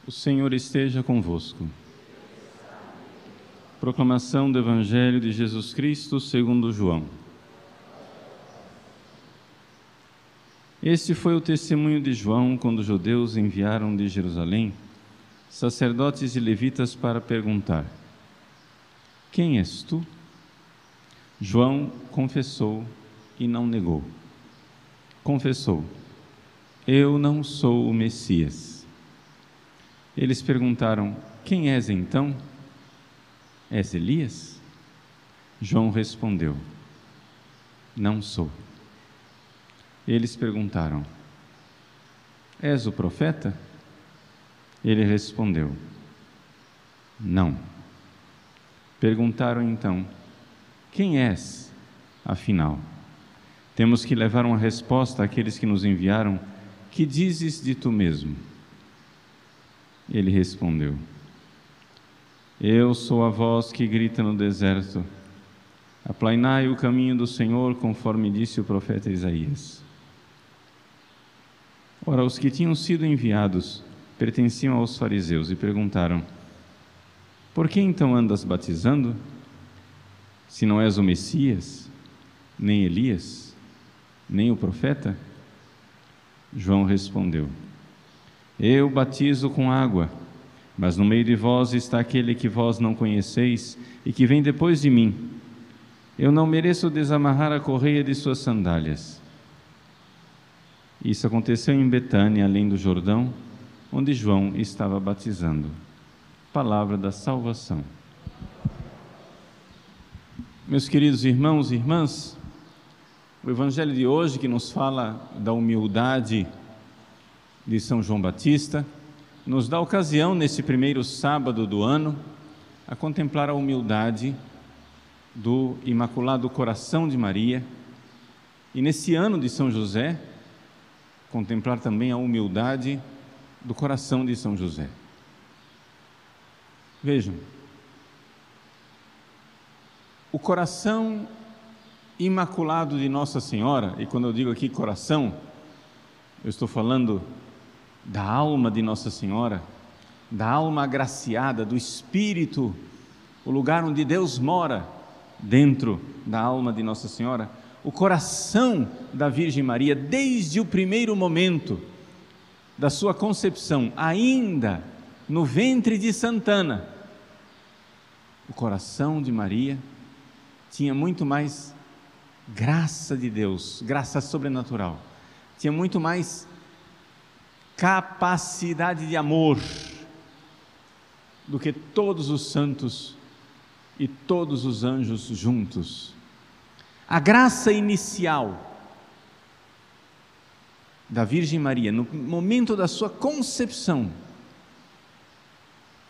O Senhor esteja convosco. Proclamação do Evangelho de Jesus Cristo segundo João. Este foi o testemunho de João quando os judeus enviaram de Jerusalém sacerdotes e levitas para perguntar: quem és tu? João confessou e não negou. Confessou: eu não sou o Messias. Eles perguntaram: quem és então? És Elias? João respondeu: não sou. Eles perguntaram: és o profeta? Ele respondeu: não. Perguntaram então: quem és, afinal? Temos que levar uma resposta àqueles que nos enviaram. Que dizes de tu mesmo? Ele respondeu: eu sou a voz que grita no deserto, aplainai o caminho do Senhor, conforme disse o profeta Isaías. Ora, os que tinham sido enviados pertenciam aos fariseus e perguntaram: por que então andas batizando, se não és o Messias, nem Elias, nem o profeta? João respondeu: eu batizo com água, mas no meio de vós está aquele que vós não conheceis e que vem depois de mim. Eu não mereço desamarrar a correia de suas sandálias. Isso aconteceu em Betânia, além do Jordão, onde João estava batizando. Palavra da salvação. Meus queridos irmãos e irmãs, o Evangelho de hoje, que nos fala da humildade de São João Batista, nos dá ocasião, nesse primeiro sábado do ano, a contemplar a humildade do Imaculado Coração de Maria, e nesse ano de São José, contemplar também a humildade do coração de São José. Vejam, o coração imaculado de Nossa Senhora, e quando eu digo aqui coração, eu estou falando da alma de Nossa Senhora, da alma agraciada, do Espírito, o lugar onde Deus mora dentro da alma de Nossa Senhora. O coração da Virgem Maria, desde o primeiro momento da sua concepção, ainda no ventre de Santana, o coração de Maria tinha muito mais graça de Deus, graça sobrenatural, tinha muito mais capacidade de amor do que todos os santos e todos os anjos juntos. A graça inicial da Virgem Maria, no momento da sua concepção,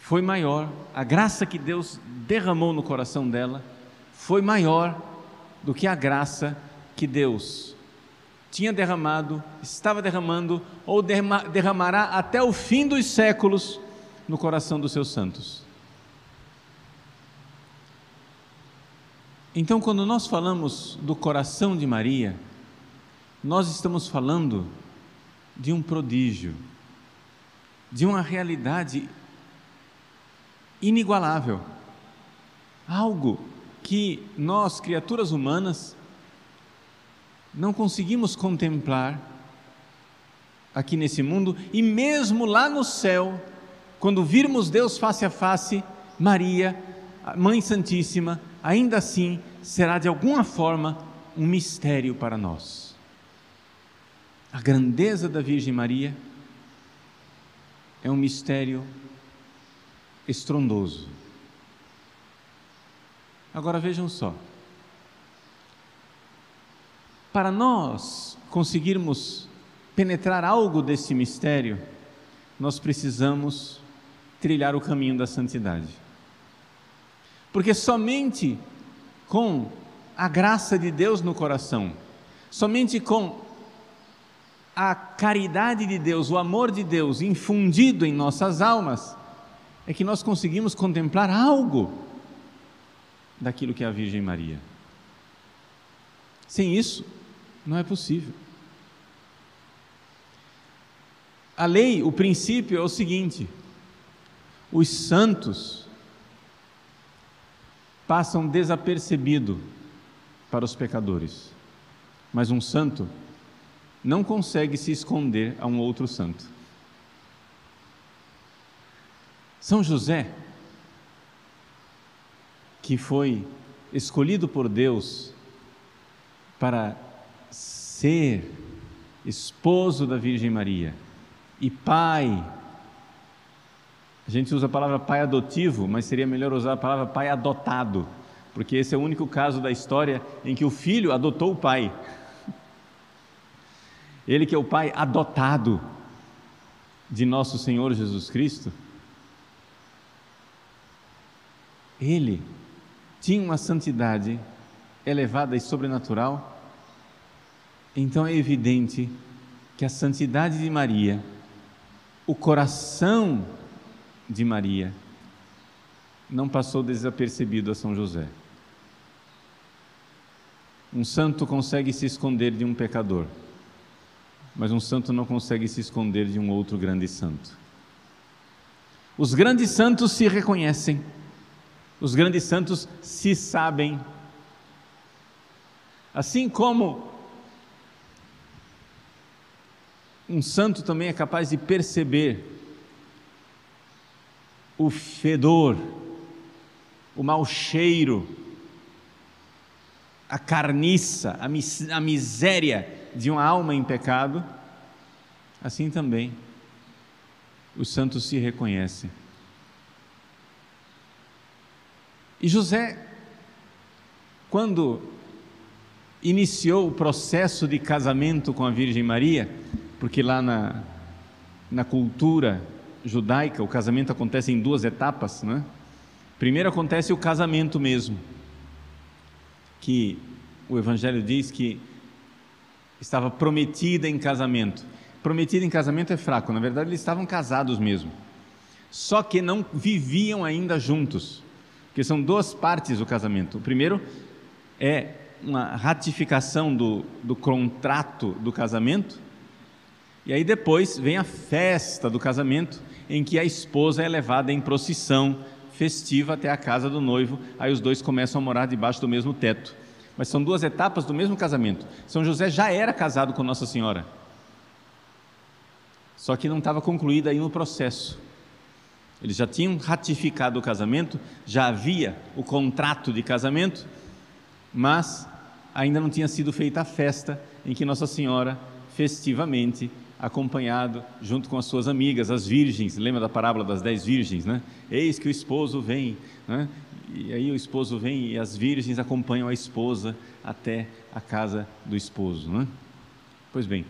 foi maior, a graça que Deus derramou no coração dela foi maior do que a graça que Deus tinha derramado, estava derramando ou derramará até o fim dos séculos no coração dos seus santos. Então, quando nós falamos do coração de Maria, nós estamos falando de um prodígio, de uma realidade inigualável, algo que nós, criaturas humanas, não conseguimos contemplar aqui nesse mundo, e mesmo lá no céu, quando virmos Deus face a face, Maria, a Mãe Santíssima, ainda assim será de alguma forma um mistério para nós. A grandeza da Virgem Maria é um mistério estrondoso. Agora vejam só, para nós conseguirmos penetrar algo desse mistério, nós precisamos trilhar o caminho da santidade, porque somente com a graça de Deus no coração, somente com a caridade de Deus, o amor de Deus infundido em nossas almas, é que nós conseguimos contemplar algo daquilo que é a Virgem Maria. Sem isso, não é possível. A lei, o princípio é o seguinte: Os santos passam desapercebido para os pecadores, mas um santo não consegue se esconder a um outro santo. São José, que foi escolhido por Deus para ser esposo da Virgem Maria e pai, a gente usa a palavra pai adotivo, mas seria melhor usar a palavra pai adotado, porque esse é o único caso da história em que o filho adotou o pai. Ele que é o pai adotado de nosso Senhor Jesus Cristo, ele tinha uma santidade elevada e sobrenatural. Então é evidente que a santidade de Maria, o coração de Maria, não passou desapercebido a São José. Um santo consegue se esconder de um pecador, mas um santo não consegue se esconder de um outro grande santo. Os grandes santos se reconhecem, os grandes santos se sabem, assim como um santo também é capaz de perceber o fedor, o mau cheiro, a carniça, a miséria de uma alma em pecado. Assim também os santos se reconhecem. E José, quando iniciou o processo de casamento com a Virgem Maria, porque lá na cultura judaica o casamento acontece em duas etapas, né? Primeiro acontece o casamento mesmo, que o Evangelho diz que estava prometida em casamento. Prometida em casamento é fraco, na verdade eles estavam casados mesmo, só que não viviam ainda juntos, porque são duas partes do casamento. O primeiro é uma ratificação do contrato do casamento, e aí depois vem a festa do casamento, em que a esposa é levada em procissão festiva até a casa do noivo. Aí os dois começam a morar debaixo do mesmo teto. Mas são duas etapas do mesmo casamento. São José já era casado com Nossa Senhora, só que não estava concluído aí no processo. Eles já tinham ratificado o casamento, já havia o contrato de casamento, mas ainda não tinha sido feita a festa em que Nossa Senhora, festivamente, acompanhado junto com as suas amigas, as virgens, lembra da parábola das 10 virgens, né? Eis que o esposo vem, né? E aí o esposo vem e as virgens acompanham a esposa até a casa do esposo, né? Pois bem,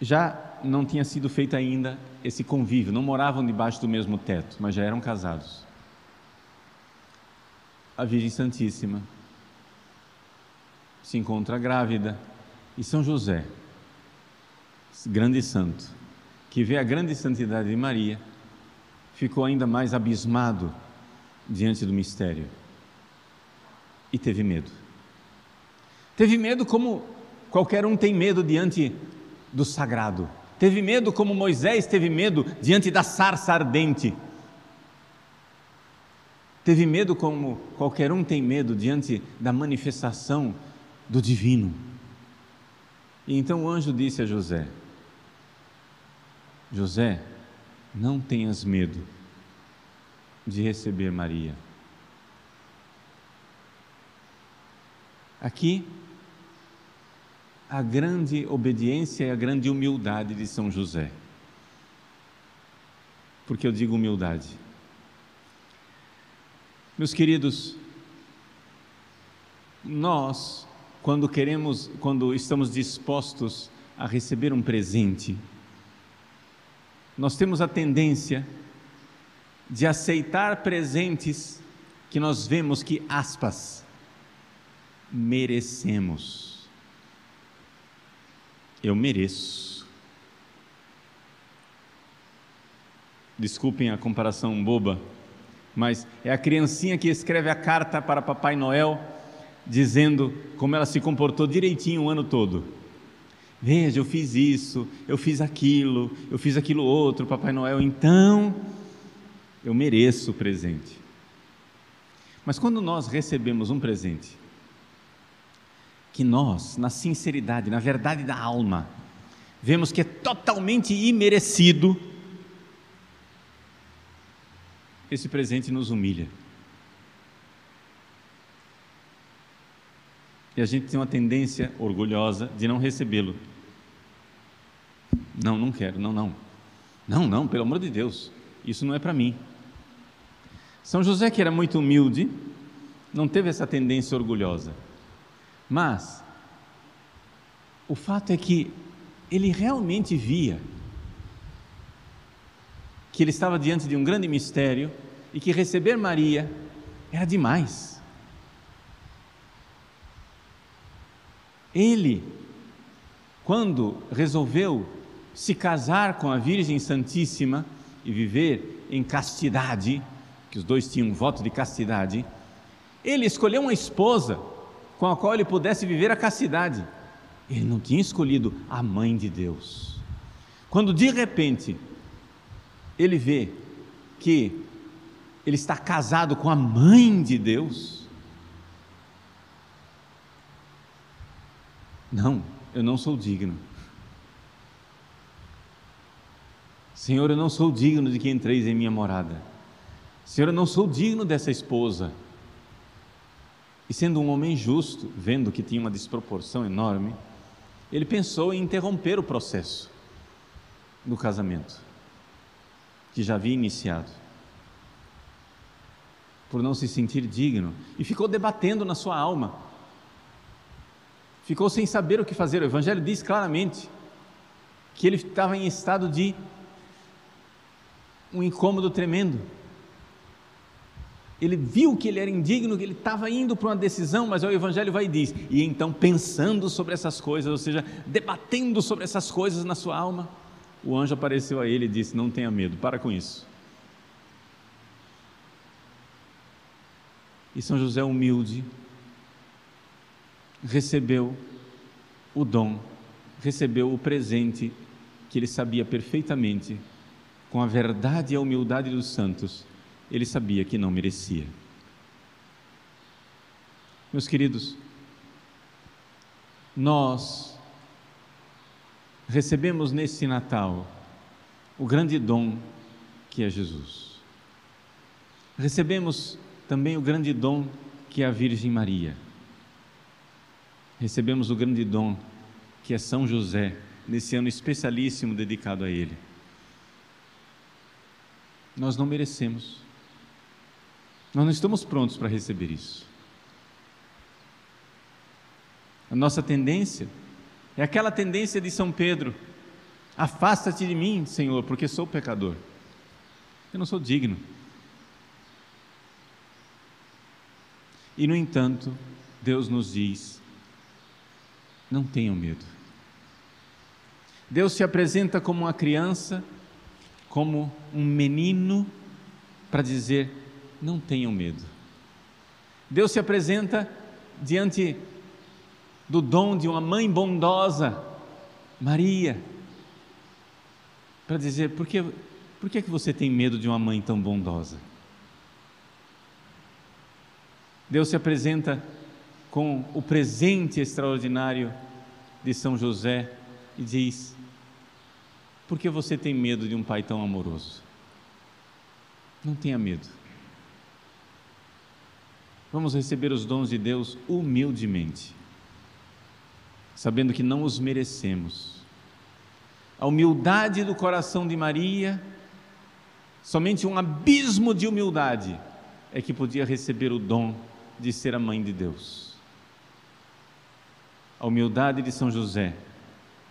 já não tinha sido feito ainda esse convívio, não moravam debaixo do mesmo teto, mas já eram casados. A Virgem Santíssima se encontra grávida e São José, grande santo, que vê a grande santidade de Maria, ficou ainda mais abismado diante do mistério e teve medo. Teve medo como qualquer um tem medo diante do sagrado. Teve medo como Moisés teve medo diante da sarça ardente. Teve medo como qualquer um tem medo diante da manifestação do divino. E então o anjo disse a José: José, não tenhas medo de receber Maria. Aqui, a grande obediência e a grande humildade de São José. Por que eu digo humildade? Meus queridos, nós, quando estamos dispostos a receber um presente, nós temos a tendência de aceitar presentes que nós vemos que, aspas, merecemos. Eu mereço. Desculpem a comparação boba, mas é a criancinha que escreve a carta para Papai Noel, dizendo como ela se comportou direitinho o ano todo. Veja, eu fiz isso, eu fiz aquilo outro, Papai Noel, então eu mereço o presente. Mas quando nós recebemos um presente, que nós, na sinceridade, na verdade da alma, vemos que é totalmente imerecido, esse presente nos humilha. E a gente tem uma tendência orgulhosa de não recebê-lo. Não quero, não, pelo amor de Deus, isso não é para mim. São José, que era muito humilde, não teve essa tendência orgulhosa, mas o fato é que ele realmente via que ele estava diante de um grande mistério e que receber Maria era demais. Ele, quando resolveu se casar com a Virgem Santíssima e viver em castidade, que os dois tinham um voto de castidade, ele escolheu uma esposa com a qual ele pudesse viver a castidade. Ele não tinha escolhido a mãe de Deus. Quando de repente ele vê que ele está casado com a mãe de Deus, não, eu não sou digno. Senhor, eu não sou digno de que entreis em minha morada. Senhor, eu não sou digno dessa esposa. E sendo um homem justo, vendo que tinha uma desproporção enorme, ele pensou em interromper o processo do casamento, que já havia iniciado, por não se sentir digno, e ficou debatendo na sua alma, ficou sem saber o que fazer. O Evangelho diz claramente que ele estava em estado de um incômodo tremendo. Ele viu que ele era indigno, que ele estava indo para uma decisão, mas o Evangelho vai e diz, e então pensando sobre essas coisas, ou seja, debatendo sobre essas coisas na sua alma, o anjo apareceu a ele e disse: não tenha medo, para com isso. E São José, humilde, recebeu o dom, recebeu o presente que ele sabia perfeitamente, com a verdade e a humildade dos santos, ele sabia que não merecia. Meus queridos, nós recebemos nesse Natal o grande dom que é Jesus. Recebemos também o grande dom que é a Virgem Maria. Recebemos o grande dom que é São José, nesse ano especialíssimo dedicado a ele. Nós não merecemos. Nós não estamos prontos para receber isso. A nossa tendência é aquela tendência de São Pedro: afasta-te de mim, Senhor, porque sou pecador. Eu não sou digno. E no entanto, Deus nos diz: não tenham medo. Deus se apresenta como uma criança, como um menino, para dizer: não tenham medo. Deus se apresenta diante do dom de uma mãe bondosa, Maria, para dizer: por que você tem medo de uma mãe tão bondosa? Deus se apresenta com o presente extraordinário de São José e diz: por que você tem medo de um pai tão amoroso? Não tenha medo. Vamos receber os dons de Deus humildemente, sabendo que não os merecemos. A humildade do coração de Maria, somente um abismo de humildade é que podia receber o dom de ser a mãe de Deus. A humildade de São José,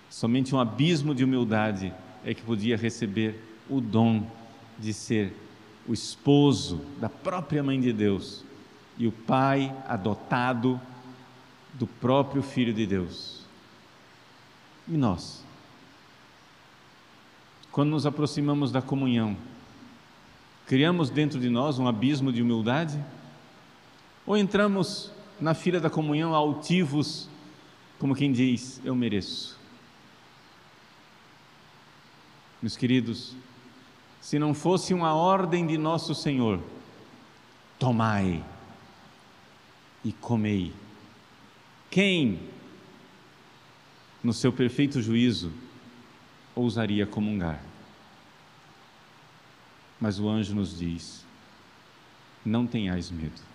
somente um abismo de humildade é que podia receber o dom de ser o esposo da própria mãe de Deus e o pai adotado do próprio Filho de Deus. E nós, quando nos aproximamos da comunhão, criamos dentro de nós um abismo de humildade? Ou entramos na fila da comunhão altivos, como quem diz: eu mereço, Meus queridos, se não fosse uma ordem de nosso Senhor, tomai e comei, quem, no seu perfeito juízo, ousaria comungar? Mas o anjo nos diz: não tenhais medo.